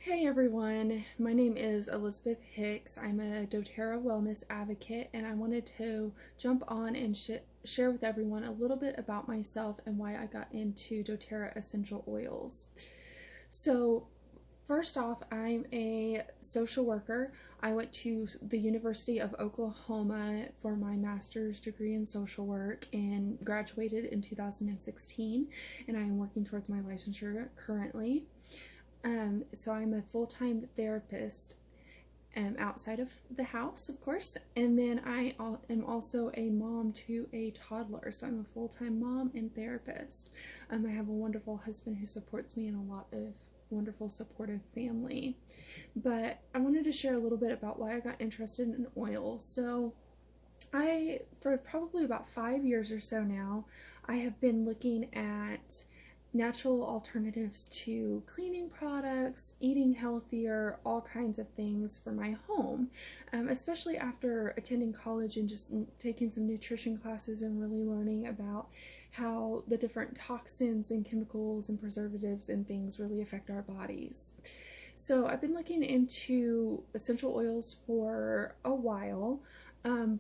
Hey everyone, my name is Elizabeth Hicks. I'm a doTERRA wellness advocate, and I wanted to jump on and share with everyone a little bit about myself and why I got into doTERRA essential oils. So first off, I'm a social worker. I went to the University of Oklahoma for my master's degree in social work and graduated in 2016, and I am working towards my licensure currently. So I'm a full-time therapist outside of the house, of course, and then I am also a mom to a toddler, so I'm a full-time mom and therapist. I have a wonderful husband who supports me and a lot of wonderful supportive family. But I wanted to share a little bit about why I got interested in oil. So for probably about 5 years or so now, I have been looking at natural alternatives to cleaning products, eating healthier, all kinds of things for my home, especially after attending college and just taking some nutrition classes and really learning about how the different toxins and chemicals and preservatives and things really affect our bodies. So I've been looking into essential oils for a while,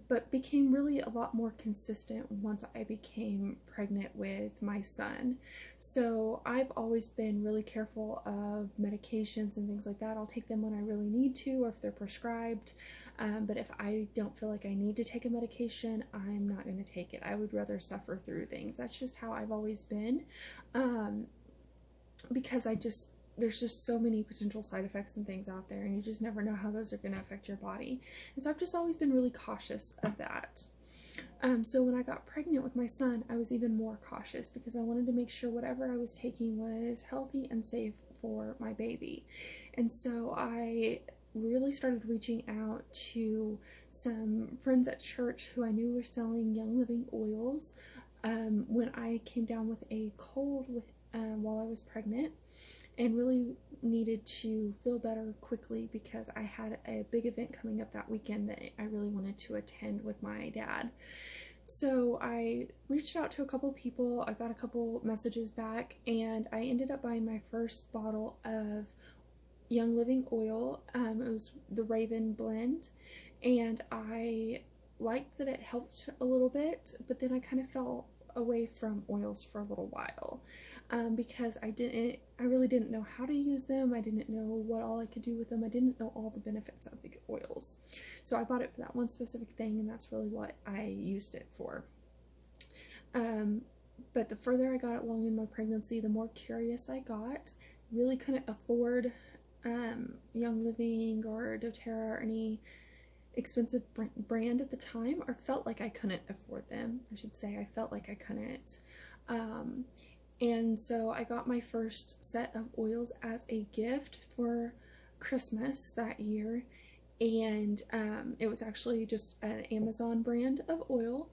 but became really a lot more consistent once I became pregnant with my son. So I've always been really careful of medications and things like that. I'll take them when I really need to or if they're prescribed. But if I don't feel like I need to take a medication, I'm not going to take it. I would rather suffer through things. That's just how I've always been, because there's just so many potential side effects and things out there, and you just never know how those are going to affect your body. And so I've just always been really cautious of that. So when I got pregnant with my son, I was even more cautious because I wanted to make sure whatever I was taking was healthy and safe for my baby. And so I really started reaching out to some friends at church who I knew were selling Young Living oils when I came down with a cold while I was pregnant, and really needed to feel better quickly because I had a big event coming up that weekend that I really wanted to attend with my dad. So I reached out to a couple people, I got a couple messages back, and I ended up buying my first bottle of Young Living oil. It was the Raven blend, and I liked that it helped a little bit, but then I kind of fell away from oils for a little while. Because I really didn't know how to use them. I didn't know what all I could do with them. I didn't know all the benefits of the oils. So I bought it for that one specific thing, and that's really what I used it for. But the further I got along in my pregnancy, the more curious I got. Really couldn't afford Young Living or doTERRA or any expensive brand at the time, or felt like I couldn't afford them. I should say I felt like I couldn't. And so I got my first set of oils as a gift for Christmas that year, and it was actually just an Amazon brand of oil,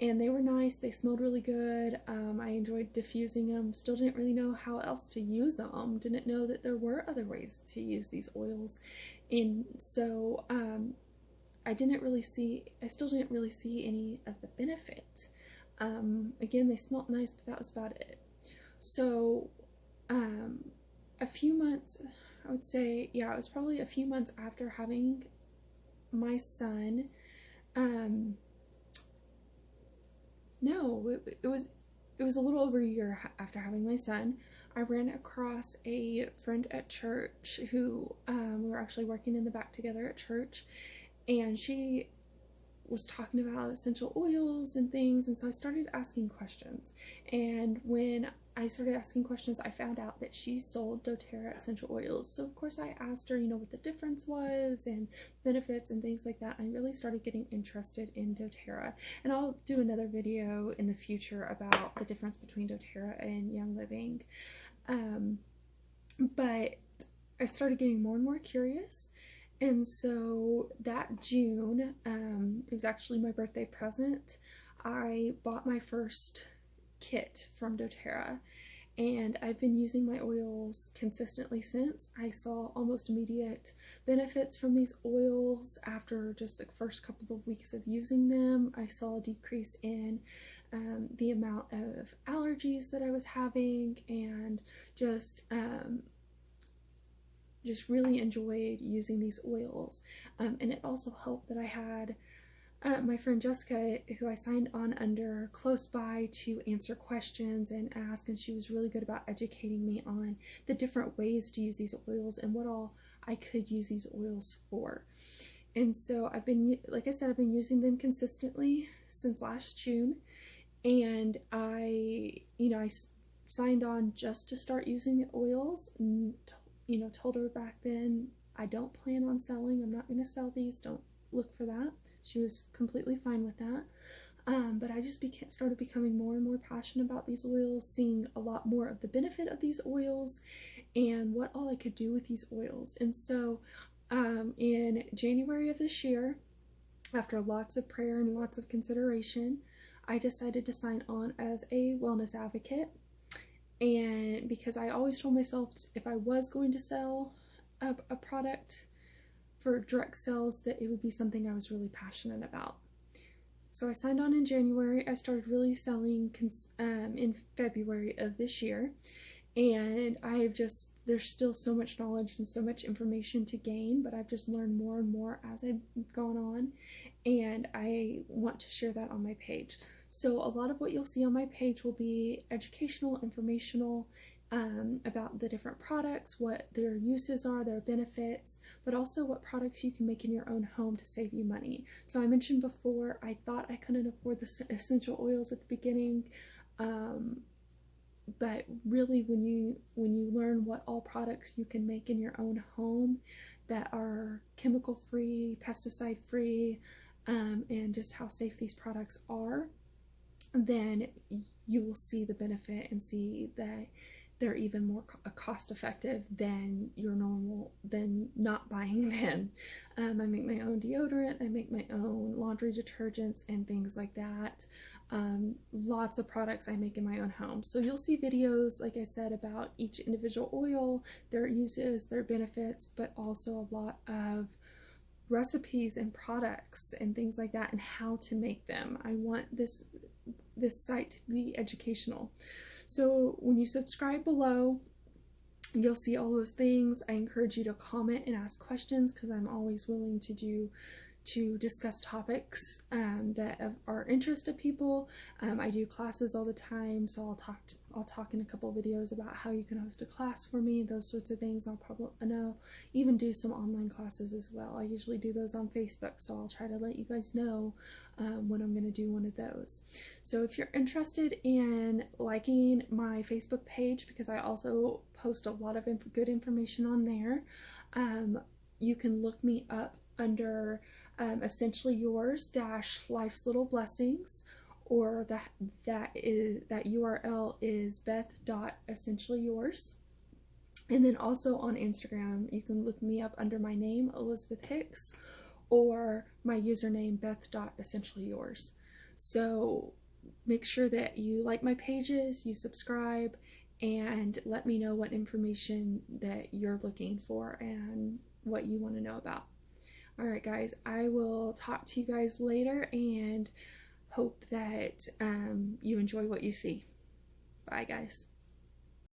and they were nice. They smelled really good. I enjoyed diffusing them. Still didn't really know how else to use them. Didn't know that there were other ways to use these oils, and so I still didn't really see any of the benefit. Again, they smelled nice, but that was about it. So a few months, I would say, yeah, it was probably a few months after having my son. No, it was a little over a year after having my son. I ran across a friend at church who we were actually working in the back together at church, and she was talking about essential oils and things, and so I started asking questions. And when I started asking questions, I found out that she sold doTERRA essential oils. So of course I asked her, what the difference was and benefits and things like that. I really started getting interested in doTERRA, and I'll do another video in the future about the difference between doTERRA and Young Living. But I started getting more and more curious. And so that June, it was actually my birthday present, I bought my first kit from doTERRA, and I've been using my oils consistently since. I saw almost immediate benefits from these oils after just the first couple of weeks of using them. I saw a decrease in the amount of allergies that I was having, and just just really enjoyed using these oils. And it also helped that I had my friend Jessica, who I signed on under, close by to answer questions and ask, and she was really good about educating me on the different ways to use these oils and what all I could use these oils for. And so I've been, like I said, I've been using them consistently since last June, and I signed on just to start using the oils, and told her back then, I don't plan on selling, I'm not going to sell these, don't look for that. She was completely fine with that. But I just started becoming more and more passionate about these oils, seeing a lot more of the benefit of these oils and what all I could do with these oils. And so in January of this year, after lots of prayer and lots of consideration, I decided to sign on as a wellness advocate. And because I always told myself if I was going to sell a product for direct sales, that it would be something I was really passionate about. So I signed on in January. I started really selling in February of this year, and there's still so much knowledge and so much information to gain, but I've just learned more and more as I've gone on, and I want to share that on my page. So a lot of what you'll see on my page will be educational, informational, about the different products, what their uses are, their benefits, but also what products you can make in your own home to save you money. So I mentioned before, I thought I couldn't afford the essential oils at the beginning, but really when you learn what all products you can make in your own home that are chemical free, pesticide free, and just how safe these products are, then you will see the benefit and see that they're even more cost effective than not buying them. I make my own deodorant, I make my own laundry detergents and things like that. Lots of products I make in my own home. So you'll see videos, like I said, about each individual oil, their uses, their benefits, but also a lot of recipes and products and things like that and how to make them. I want this site to be educational. So when you subscribe below, you'll see all those things. I encourage you to comment and ask questions because I'm always willing to discuss topics that are interest to people. I do classes all the time, so I'll talk in a couple of videos about how you can host a class for me, those sorts of things. I'll even do some online classes as well. I usually do those on Facebook, so I'll try to let you guys know when I'm going to do one of those. So if you're interested in liking my Facebook page, because I also post a lot of good information on there, you can look me up under Essentially Yours - Life's Little Blessings, or that URL is Beth.EssentiallyYours. And then also on Instagram, you can look me up under my name, Elizabeth Hicks, or my username, Beth.EssentiallyYours. So make sure that you like my pages, you subscribe, and let me know what information that you're looking for and what you want to know about. Alright guys, I will talk to you guys later and hope that you enjoy what you see. Bye guys.